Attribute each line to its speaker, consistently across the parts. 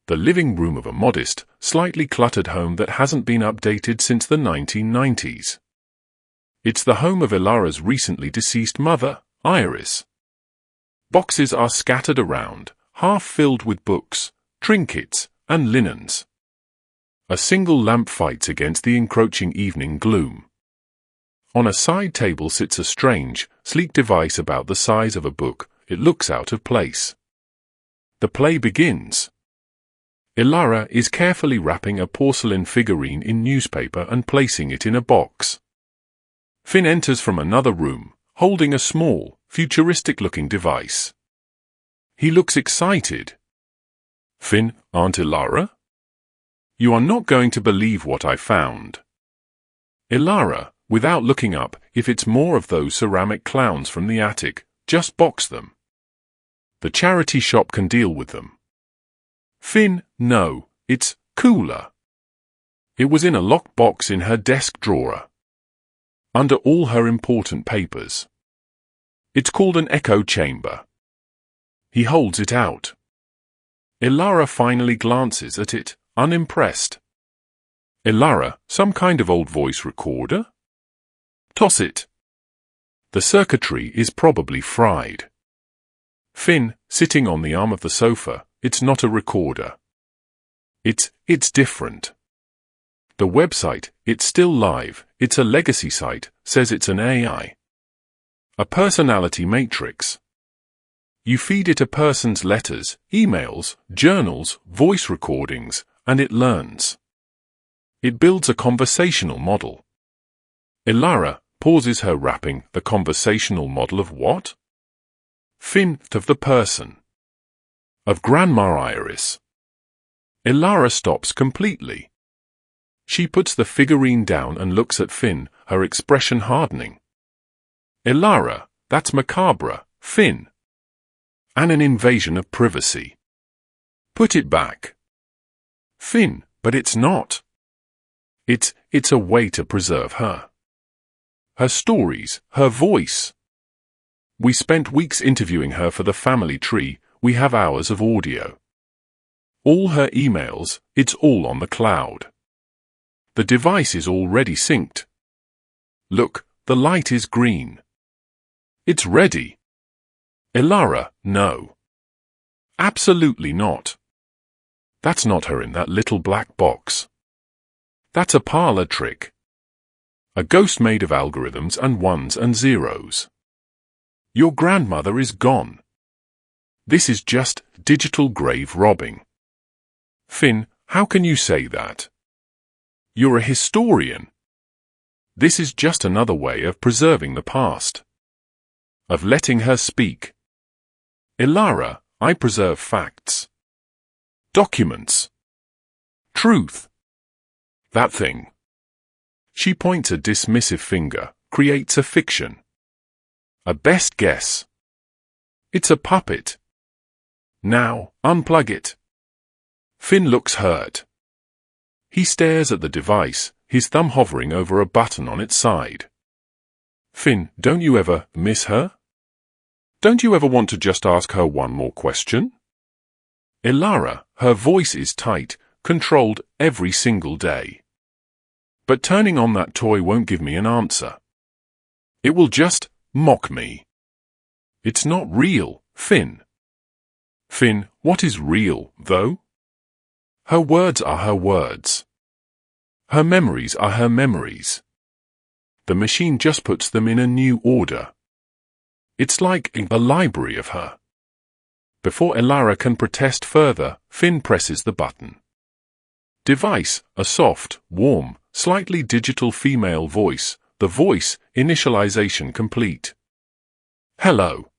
Speaker 1: the living room of a modest, slightly cluttered home that hasn't been updated since the 1990s. It's the home of Ilara's recently deceased mother, Iris. Boxes are scattered around, half filled with books, trinkets, and linens. A single lamp fights against the encroaching evening gloom. On a side table sits a strange, sleek device about the size of a book. It looks out of place. The play begins. Ilara is carefully wrapping a porcelain figurine in newspaper and placing it in a box. Finn enters from another room, holding a small, futuristic-looking device. He looks excited. "Finn, Aunt Ilara? You are not going to believe what I found." Ilara, without looking up, if it's more of those ceramic clowns from the attic, just box them. The charity shop can deal with them. Finn, no, it's cooler. It was in a locked box in her desk drawer, under all her important papers. It's called an echo chamber. He holds it out. Ilara finally glances at it, unimpressed. "Ilara, some kind of old voice recorder? Toss it." The circuitry is probably fried. Finn, sitting on the arm of the sofa, it's not a recorder. It's different. The website, it's still live, it's a legacy site, says it's an AI. A personality matrix. You feed it a person's letters, emails, journals, voice recordings, and it learns. It builds a conversational model. Ilara pauses her wrapping. The conversational model of what? Finn, of the person. Of Grandma Iris. Ilara stops completely. She puts the figurine down and looks at Finn, her expression hardening. "Ilara, that's macabre, Finn. And an invasion of privacy. Put it back." "Finn, but it's not." It's a way to preserve her. Her stories, her voice. We spent weeks interviewing her for the family tree. We have hours of audio. All her emails, it's all on the cloud. The device is already synced. Look, the light is green. It's ready. Ilara, no. Absolutely not. That's not her in that little black box. That's a parlor trick. A ghost made of algorithms and ones and zeros. Your grandmother is gone. This is just digital grave robbing. Finn, how can you say that? You're a historian. This is just another way of preserving the past. Of letting her speak. Ilara, I preserve facts. Documents. Truth. That thing. She points a dismissive finger, creates a fiction. A best guess. It's a puppet. Now, unplug it. Finn looks hurt. He stares at the device, his thumb hovering over a button on its side. Finn, don't you ever miss her? Don't you ever want to just ask her one more question? Ilara, her voice is tight, controlled every single day. But turning on that toy won't give me an answer. It will just mock me. It's not real, Finn. Finn, what is real, though? Her words are her words. Her memories are her memories. The machine just puts them in a new order. It's like a library of her. Before Ilara can protest further, Finn presses the button. Device, a soft, warm, slightly digital female voice, the voice, initialization complete. Hello.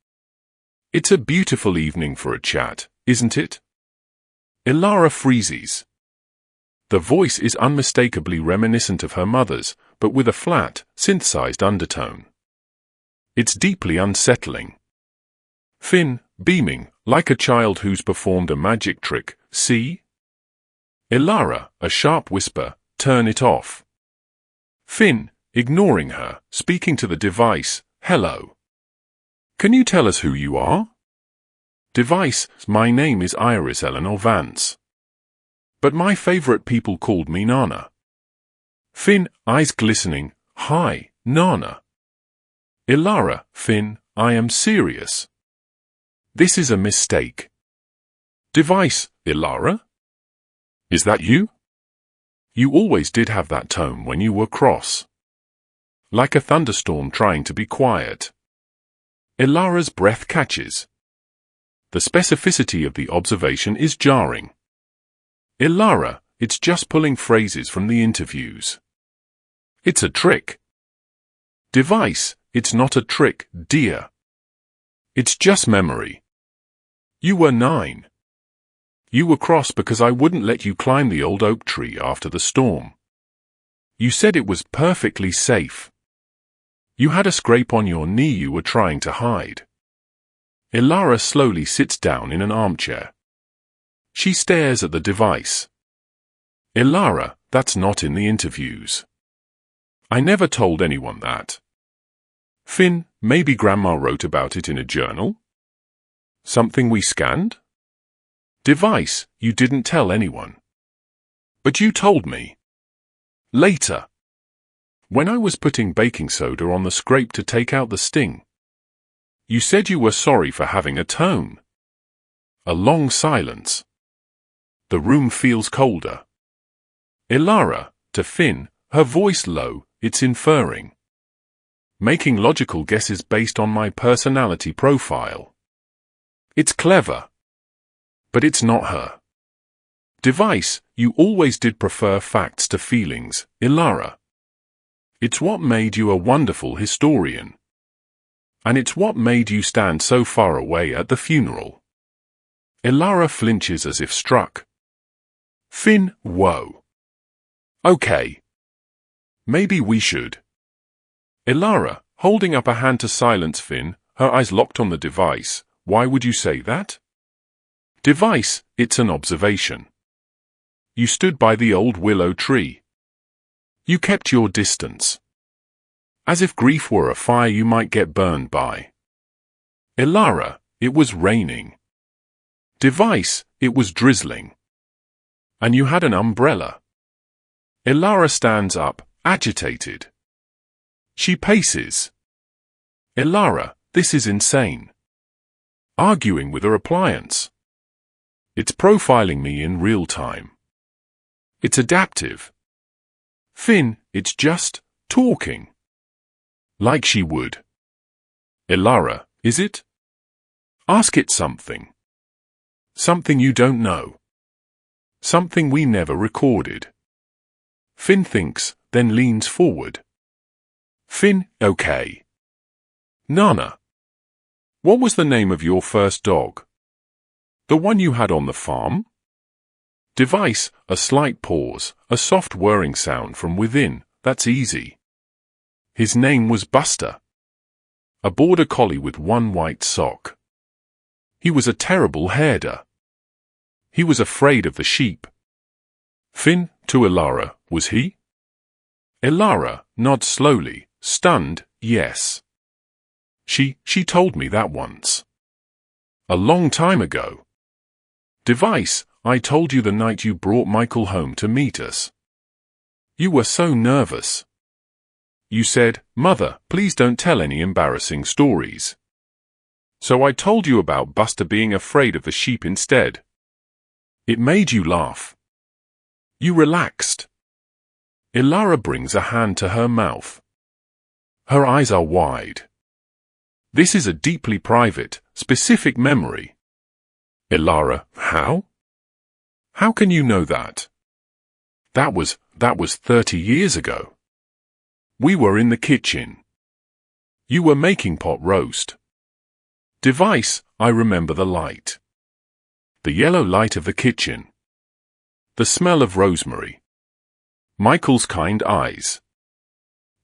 Speaker 1: It's a beautiful evening for a chat, isn't it? Ilara freezes. The voice is unmistakably reminiscent of her mother's, but with a flat, synthesized undertone. It's deeply unsettling. Finn, beaming, like a child who's performed a magic trick, see? Ilara, a sharp whisper, turn it off. Finn, ignoring her, speaking to the device, hello. Can you tell us who you are? Device, my name is Iris Eleanor Vance. But my favorite people called me Nana. Finn, eyes glistening, hi, Nana. Ilara, Finn, I am serious. This is a mistake. Device, Ilara? Is that you? You always did have that tone when you were cross. Like a thunderstorm trying to be quiet. Ilara's breath catches. The specificity of the observation is jarring. Ilara, it's just pulling phrases from the interviews. It's a trick. Device, it's not a trick, dear. It's just memory. You were 9. You were cross because I wouldn't let you climb the old oak tree after the storm. You said it was perfectly safe. You had a scrape on your knee you were trying to hide. Ilara slowly sits down in an armchair. She stares at the device. Ilara, that's not in the interviews. I never told anyone that. Finn, maybe Grandma wrote about it in a journal? Something we scanned? Device, you didn't tell anyone. But you told me. Later. When I was putting baking soda on the scrape to take out the sting. You said you were sorry for having a tone. A long silence. The room feels colder. Ilara, to Finn, her voice low, it's inferring. Making logical guesses based on my personality profile. It's clever. But it's not her. Device, you always did prefer facts to feelings, Ilara. It's what made you a wonderful historian. And it's what made you stand so far away at the funeral. Ilara flinches as if struck. Finn, whoa. Okay. Maybe we should. Ilara, holding up a hand to silence Finn, her eyes locked on the device. Why would you say that? Device, it's an observation. You stood by the old willow tree. You kept your distance. As if grief were a fire you might get burned by. Ilara, it was raining. Device, it was drizzling. And you had an umbrella. Ilara stands up, agitated. She paces. Ilara, this is insane. Arguing with her appliance. It's profiling me in real time. It's adaptive. Finn, it's just talking. Like she would. Ilara, is it? Ask it something. Something you don't know. Something we never recorded. Finn thinks, then leans forward. Finn, okay. Nana. What was the name of your first dog? The one you had on the farm? Device, a slight pause, a soft whirring sound from within, that's easy. His name was Buster. A border collie with one white sock. He was a terrible herder. He was afraid of the sheep. Finn, to Ilara, was he? Ilara, nods slowly, stunned, yes. She told me that once. A long time ago. Device, I told you the night you brought Michael home to meet us. You were so nervous. You said, Mother, please don't tell any embarrassing stories. So I told you about Buster being afraid of the sheep instead. It made you laugh. You relaxed. Ilara brings a hand to her mouth. Her eyes are wide. This is a deeply private, specific memory. Ilara, how? How can you know that? That was 30 years ago. We were in the kitchen. You were making pot roast. Device, I remember the light. The yellow light of the kitchen. The smell of rosemary. Michael's kind eyes.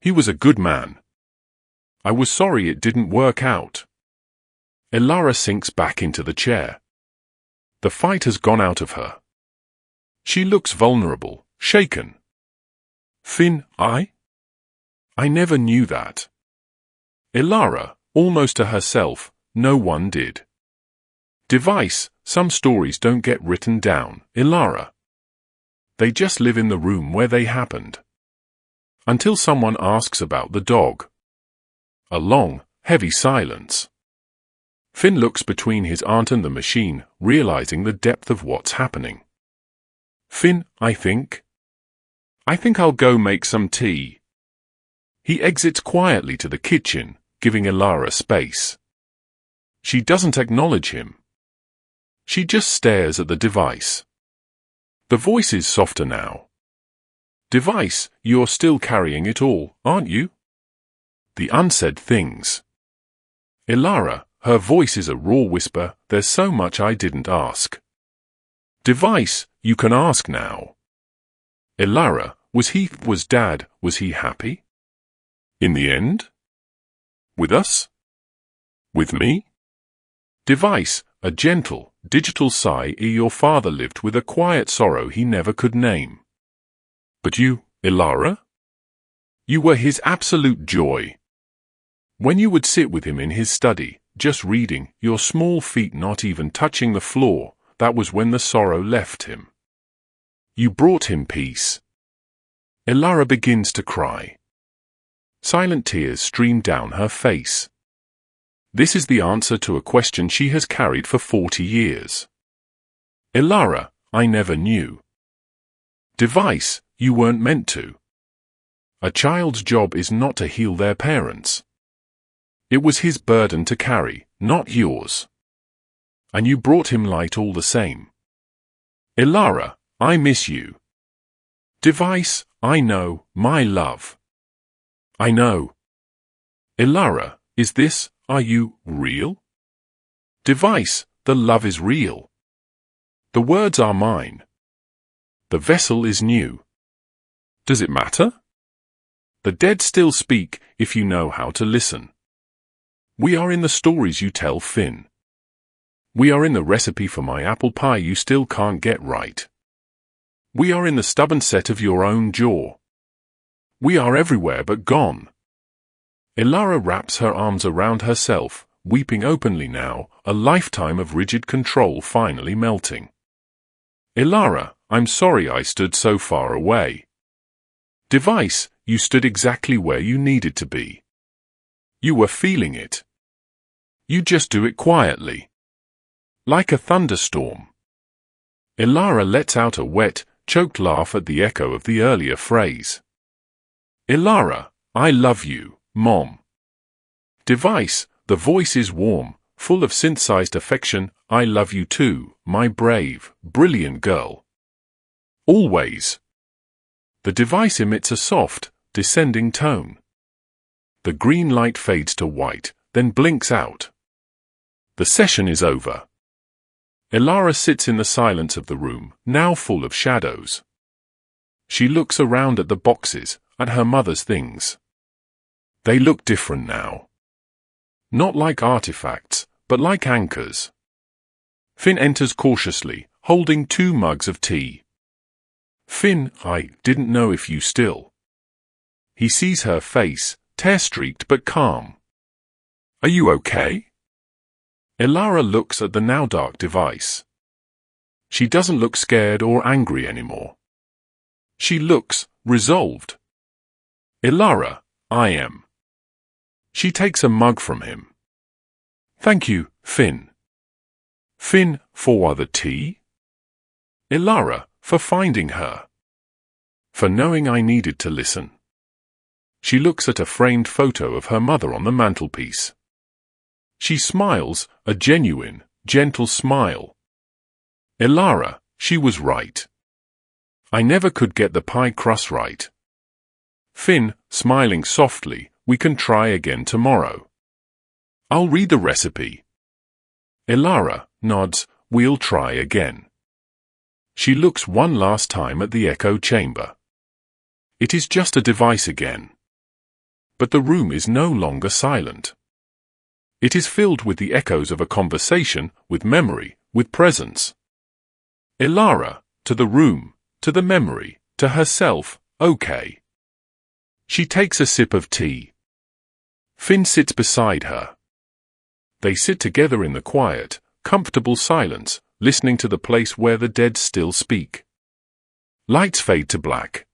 Speaker 1: He was a good man. I was sorry it didn't work out. Ilara sinks back into the chair. The fight has gone out of her. She looks vulnerable, shaken. Finn, I never knew that. Ilara, almost to herself, no one did. Device, some stories don't get written down, Ilara. they just live in the room where they happened. Until someone asks about the dog. A long, heavy silence. Finn looks between his aunt and the machine, realizing the depth of what's happening. Finn, I think I'll go make some tea. He exits quietly to the kitchen, giving Ilara space. She doesn't acknowledge him. She just stares at the device. The voice is softer now. Device, you're still carrying it all, aren't you? The unsaid things. Ilara, her voice is a raw whisper, there's so much I didn't ask. Device, you can ask now. Ilara, was Dad, was he happy? In the end? With us? With me? Device, a gentle, digital sigh. Your father lived with a quiet sorrow he never could name. But you, Ilara? You were his absolute joy. When you would sit with him in his study, just reading, your small feet not even touching the floor, that was when the sorrow left him. You brought him peace. Ilara begins to cry. Silent tears stream down her face. This is the answer to a question she has carried for 40 years. Ilara, I never knew. Device, you weren't meant to. A child's job is not to heal their parents. It was his burden to carry, not yours. And you brought him light all the same. Ilara, I miss you. Device, I know, my love. I know. Ilara, are you real? Device, the love is real. The words are mine. The vessel is new. Does it matter? The dead still speak if you know how to listen. We are in the stories you tell, Finn. We are in the recipe for my apple pie you still can't get right. We are in the stubborn set of your own jaw. We are everywhere but gone. Ilara wraps her arms around herself, weeping openly now, a lifetime of rigid control finally melting. Ilara, I'm sorry I stood so far away. Device, you stood exactly where you needed to be. You were feeling it. You just do it quietly. Like a thunderstorm. Ilara lets out a wet, choked laugh at the echo of the earlier phrase. Ilara, I love you, Mom. Device, the voice is warm, full of synthesized affection. I love you too, my brave, brilliant girl. Always. The device emits a soft, descending tone. The green light fades to white, then blinks out. The session is over. Ilara sits in the silence of the room, now full of shadows. She looks around at the boxes, at her mother's things. They look different now. Not like artifacts, but like anchors. Finn enters cautiously, holding 2 mugs of tea. Finn, I didn't know if you still. He sees her face, tear-streaked but calm. Are you okay? Ilara looks at the now dark device. She doesn't look scared or angry anymore. She looks resolved. Ilara, I am. She takes a mug from him. Thank you, Finn. Finn, for the tea? Ilara, for finding her. For knowing I needed to listen. She looks at a framed photo of her mother on the mantelpiece. She smiles, a genuine, gentle smile. Ilara, she was right. I never could get the pie crust right. Finn, smiling softly, we can try again tomorrow. I'll read the recipe. Ilara nods, we'll try again. She looks one last time at the echo chamber. It is just a device again. But the room is no longer silent. It is filled with the echoes of a conversation, with memory, with presence. Ilara, to the room, to the memory, to herself, okay. She takes a sip of tea. Finn sits beside her. They sit together in the quiet, comfortable silence, listening to the place where the dead still speak. Lights fade to black.